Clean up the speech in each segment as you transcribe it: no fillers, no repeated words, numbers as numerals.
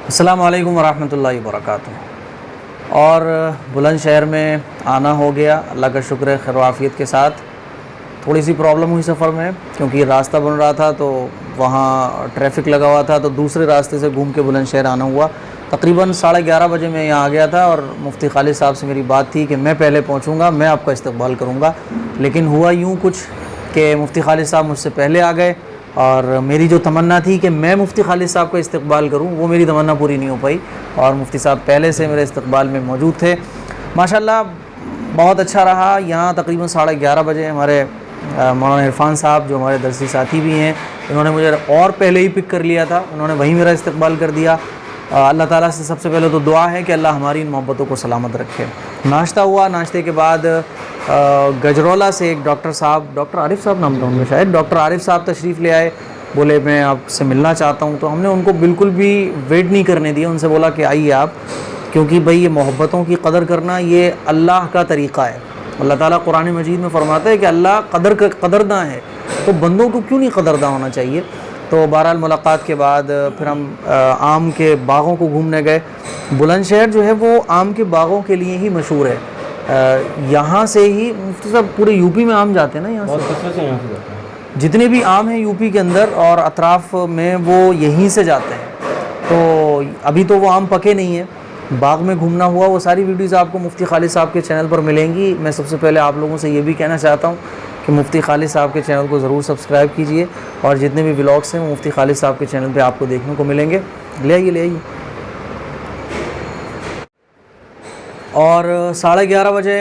अस्सलाम वालेकुम वरहमतुल्लाहि वबरकातुहू। और बुलंद शहर में आना हो गया, अल्लाह का शुक्र है, खैर आफियत के साथ। थोड़ी सी प्रॉब्लम हुई सफ़र में, क्योंकि रास्ता बन रहा था तो वहाँ ट्रैफिक लगा हुआ था, तो दूसरे रास्ते से घूम के बुलंद शहर आना हुआ। तकरीबन 11:30 बजे मैं यहाँ आ गया था और मुफ्ती खालिद साहब से मेरी बात थी कि मैं पहले पहुँचूँगा, मैं आपका इस्तकबाल करूँगा। लेकिन हुआ यूँ कुछ कि मुफ्ती खालिद साहब मुझसे पहले आ गए और मेरी जो तमन्ना थी कि मैं मुफ्ती खालिद साहब का इस्तकबाल करूं, वो मेरी तमन्ना पूरी नहीं हो पाई और मुफ्ती साहब पहले से मेरे इस्तकबाल में मौजूद थे। माशाल्लाह बहुत अच्छा रहा। यहाँ तकरीबन 11:30 बजे हमारे मौलाना इरफान साहब, जो हमारे दरसी साथी भी हैं, इन्होंने मुझे और पहले ही पिक कर लिया था, उन्होंने वहीं मेरा इस्तकबाल कर दिया। अल्लाह ताला से सबसे पहले तो दुआ है कि अल्लाह हमारी इन मोहब्बतों को सलामत रखे। नाश्ता हुआ, नाश्ते के बाद गजरौला से एक डॉक्टर साहब, डॉक्टर आरिफ साहब नाम था उनका शायद, डॉक्टर आरिफ साहब तशरीफ़ ले आए। बोले मैं आपसे मिलना चाहता हूं। तो हमने उनको बिल्कुल भी वेट नहीं करने दिया, उनसे बोला कि आइए आप, क्योंकि भाई ये मोहब्बतों की कदर करना ये अल्लाह का तरीक़ा है। अल्लाह ताला कुरान मजीद में फरमाता है कि अल्लाह कदरदां है, तो बंदों को क्यों नहीं कदरदां होना चाहिए। तो बहरहाल मुलाकात के बाद फिर हम आम के बागों को घूमने गए। बुलंदशहर जो है वो आम के बागों के लिए ही मशहूर है। यहाँ से ही मुफ्ती साहब पूरे यूपी में आम जाते हैं ना, यहाँ से जितने भी आम हैं यूपी के अंदर और अतराफ़ में वो यहीं से जाते हैं। तो अभी तो वो आम पके नहीं हैं, बाग में घूमना हुआ। वो सारी वीडियोज़ आपको मुफ्ती खालिद साहब के चैनल पर मिलेंगी। मैं सबसे पहले आप लोगों से ये भी कहना चाहता हूँ कि मुफ्ती खालिद साहब के चैनल को ज़रूर सब्सक्राइब कीजिए और जितने भी व्लॉग्स हैं वो मुफ्ती खालिद साहब के चैनल पे आपको देखने को मिलेंगे। ले आइए। और 11:30 बजे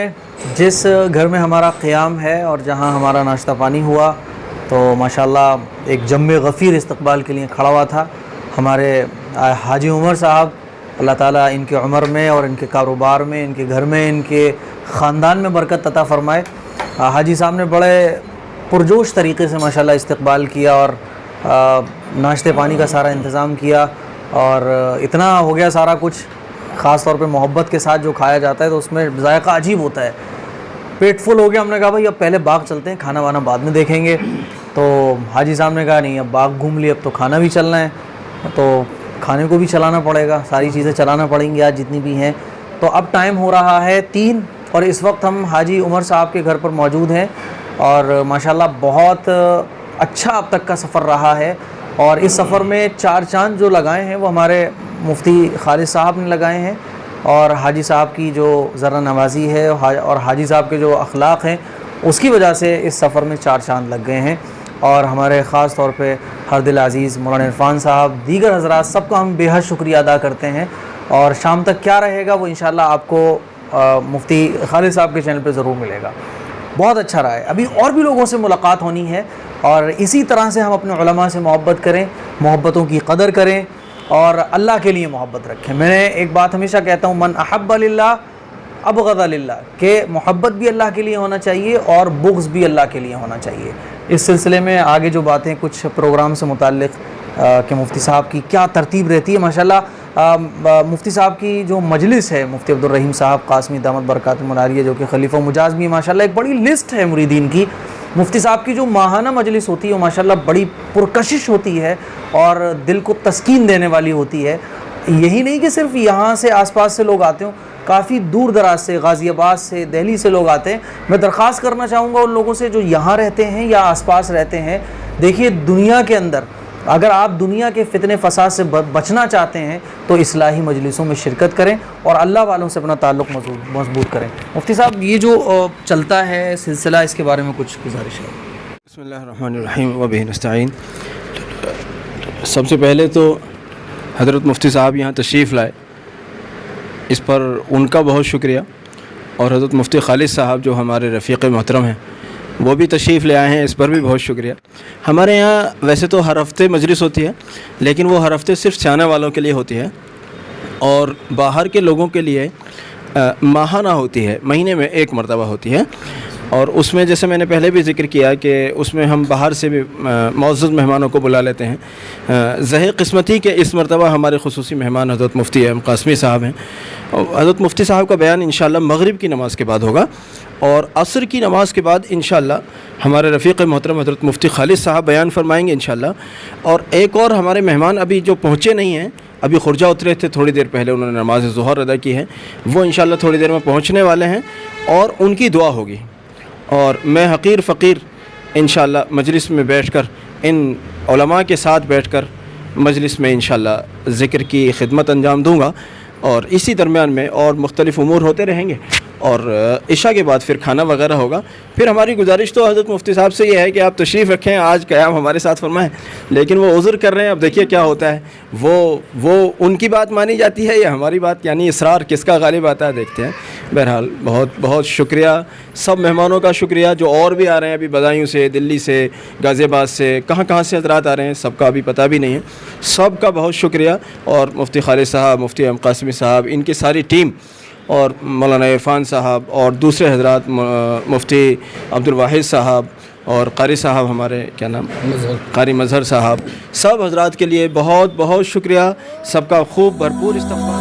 जिस घर में हमारा क़याम है और जहाँ हमारा नाश्ता पानी हुआ, तो माशाल्लाह एक जम्मे गफ़ीर इस्तकबाल के लिए खड़ा हुआ था हमारे हाजी उमर साहब। अल्लाह ताला इनके उम्र में और इनके कारोबार में, इनके घर में, इनके ख़ानदान में बरकत अता फ़रमाए। हाजी साहब ने बड़े पुरजोश तरीक़े से माशाल्लाह इस्तकबाल किया और नाश्ते पानी का सारा इंतज़ाम किया और इतना हो गया सारा कुछ। ख़ास तौर पे मोहब्बत के साथ जो खाया जाता है तो उसमें ज़ायक़ा अजीब होता है। पेट फुल हो गया, हमने कहा भाई अब पहले बाग चलते हैं, खाना वाना बाद में देखेंगे। तो हाजी साहब ने कहा नहीं, अब बाग घूम लिए, अब तो खाना भी चलना है, तो खाने को भी चलाना पड़ेगा, सारी चीज़ें चलाना पड़ेंगी आज जितनी भी हैं। तो अब टाइम हो रहा है 3 और इस वक्त हम हाजी उमर साहब के घर पर मौजूद हैं और माशाल्लाह बहुत अच्छा अब तक का सफ़र रहा है। और इस सफ़र में 4 चांद जो लगाए हैं वो हमारे मुफ्ती खालिद साहब ने लगाए हैं और हाजी साहब की जो ज़रा नवाज़ी है और हाजी साहब के जो अखलाक़ हैं उसकी वजह से इस सफ़र में 4 चांद लग गए हैं। और हमारे ख़ास तौर पे हर दिल अज़ीज़ मौलाना इरफान साहब, दीगर हज़रात, सबका हम बेहद शुक्रिया अदा करते हैं। और शाम तक क्या रहेगा वो इंशाअल्लाह आपको मुफ्ती खालिद साहब के चैनल पे ज़रूर मिलेगा। बहुत अच्छा रहा है। अभी और भी लोगों से मुलाकात होनी है और इसी तरह से हम अपने उलमा से मोहब्बत करें, मोहब्बतों की कदर करें और अल्लाह के लिए मोहब्बत रखें। मैंने एक बात हमेशा कहता हूँ, मन अहब्ब लिल्लाह अबग़ज़ लिल्लाह, कि मोहब्बत भी अल्लाह के लिए होना चाहिए और बुग़्ज़ भी अल्लाह के लिए होना चाहिए। इस सिलसिले में आगे जो बातें कुछ प्रोग्राम से मुताल्लिक़ कि मुफ्ती साहब की क्या तरतीब रहती है, माशाल्लाह मुफ्ती साहब की जो मजलिस है, मुफ्ती अब्दुल रहीम साहब कासमी दामत बरकातुहू मुनारिया, जो कि खलीफा मुजाज भी, माशाल्लाह एक बड़ी लिस्ट है मुरीदीन की। मुफ्ती साहब की जो माहाना मजलिस होती है वो माशाल्लाह बड़ी पुरकशिश होती है और दिल को तस्कीन देने वाली होती है। यही नहीं कि सिर्फ यहाँ से आसपास से लोग आते हों, काफ़ी दूर दराज से, गाज़ियाबाद से, दिल्ली से लोग आते हैं। मैं दरख्वास्त करना चाहूँगा उन लोगों से जो यहाँ रहते हैं या आसपास रहते हैं, देखिए दुनिया के अंदर अगर आप दुनिया के फितने फसाद से बचना चाहते हैं तो इस्लाही मजलिसों में शिरकत करें और अल्लाह वालों से अपना ताल्लुक़ मज़बूत करें। मुफ्ती साहब ये जो चलता है सिलसिला, इसके बारे में कुछ गुजारिश है। बिस्मिल्लाहिर्रहमानिर्रहीम व बिही नस्तईन। सबसे पहले तो हज़रत मुफ्ती साहब यहाँ तशरीफ़ लाए, इस पर उनका बहुत शुक्रिया। और हज़रत मुफ्ती खालिद साहब जो हमारे रफ़ीक़ मोहतरम हैं वो भी तशरीफ़ ले आए हैं, इस पर भी बहुत शुक्रिया। हमारे यहाँ वैसे तो हर हफ़्ते मजलिस होती है, लेकिन वो हर हफ़्ते सिर्फ चाहने वालों के लिए होती है और बाहर के लोगों के लिए माहाना होती है, महीने में 1 मरतबा होती है। और उसमें जैसे मैंने पहले भी ज़िक्र किया कि उसमें हम बाहर से भी मुअज़्ज़ज़ मेहमानों को बुला लेते हैं। ज़हे क़िस्मती के इस मरतबा हमारे ख़ुसूसी मेहमान हज़रत मुफ्ती एम कासमी साहब हैं। हज़रत मुफ्ती साहब का बयान इंशाअल्लाह मग़रिब की नमाज़ के बाद होगा और असर की नमाज़ के बाद इंशाअल्लाह हमारे रफ़ीक़ मोहतरम हज़रत मुफ्ती खालिद साहब बयान फरमाएंगे इंशाअल्लाह। और एक और हमारे मेहमान अभी जो पहुँचे नहीं हैं, ابھی خرجہ اترے تھے تھوڑی دیر پہلے, انہوں نے نماز ظہر ادا کی ہے, وہ انشاءاللہ تھوڑی دیر میں پہنچنے والے ہیں اور ان کی دعا ہوگی. اور میں حقیر فقیر انشاءاللہ مجلس میں بیٹھ کر ان علماء کے ساتھ بیٹھ کر مجلس میں انشاءاللہ ذکر کی خدمت انجام دوں گا, اور اسی درمیان میں اور مختلف امور ہوتے رہیں گے, اور عشاء کے بعد پھر کھانا وغیرہ ہوگا. پھر ہماری گزارش تو حضرت مفتی صاحب سے یہ ہے کہ آپ تشریف رکھیں, آج قیام ہمارے ساتھ فرمائیں, لیکن وہ عذر کر رہے ہیں. اب دیکھیے کیا ہوتا ہے, وہ ان کی بات مانی جاتی ہے یا ہماری بات, یعنی اصرار کس کا غالب آتا ہے, دیکھتے ہیں. بہرحال بہت بہت شکریہ سب مہمانوں کا, شکریہ جو اور بھی آ رہے ہیں ابھی بدایوں سے, دلی سے, غازی آباد سے, کہاں سے حضرات آ رہے ہیں, سب کا ابھی پتہ بھی نہیں ہے. سب کا بہت شکریہ. اور مفتی خالد صاحب, مفتی ام قاسمی صاحب, ان کی ساری ٹیم, اور مولانا عرفان صاحب اور دوسرے حضرات, مفتی عبد الواحد صاحب اور قاری صاحب ہمارے کیا نام, قاری مظہر صاحب, سب حضرات کے لیے بہت بہت شکریہ. سب کا خوب بھرپور استقبال.